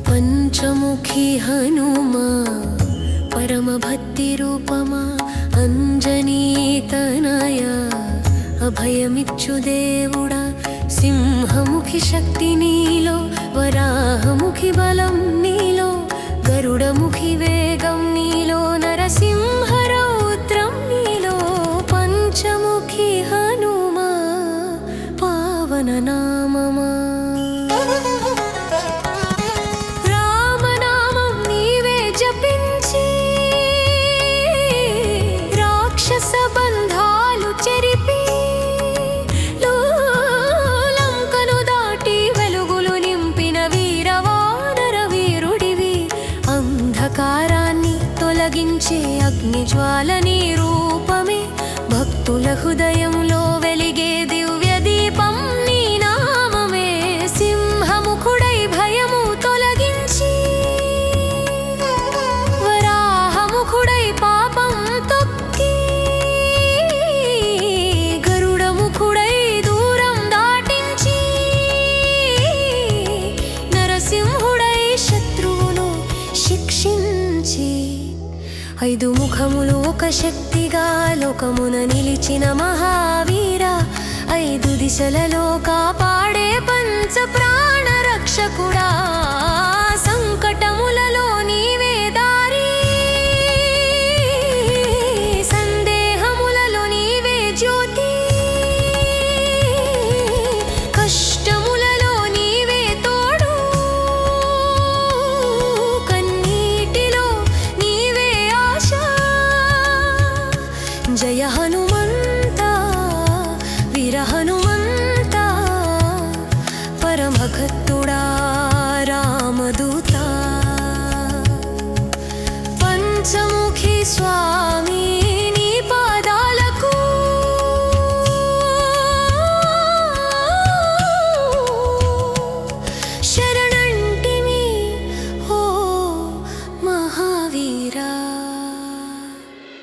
పంచముఖి హనుమా పరమ భక్తి రూపమా అంజనీతనయ అభయమిచ్చు దేవుడా సింహముఖి శక్తి నీలో వరాహముఖి బలం నీలో గరుడముఖి వేగం నీలో నరసింహ రౌద్రం నీలో పంచముఖి హనుమా పావన నామమా రామనామం నీవే జపించి రాక్షస బంధాలు చెరిపి లంకను దాటి వెలుగులు నింపిన వీరవానర వీరుడివి అంధకారాన్ని తొలగించే అగ్నిజ్వాల నీ రూపమే భక్తుల హృదయంలో వెలిగే దివ్య దీపం నీ నామమే సింహముఖుడై భయము తొలగించి వరాహముఖుడై పాపం తొక్కి గరుడముఖుడై దూరం దాటించి నరసింహుడై శత్రువును శిక్షించి ఐదు ముఖములు ఒక శక్తిగా లోకమున నిలిచిన మహావీర ఐదు దిశలలో కాపాడే పంచ ప్రాణ రక్షకుడా సంకటములలో నీవే దారి సందేహములలో నీవే జ్యోతి కష్టములలో నీవే తోడు కన్నీటిలో నీవే ఆశ జయ హనుమంత వీర హనుమంత పరమభక్తుడా రామదూత పంచముఖి స్వా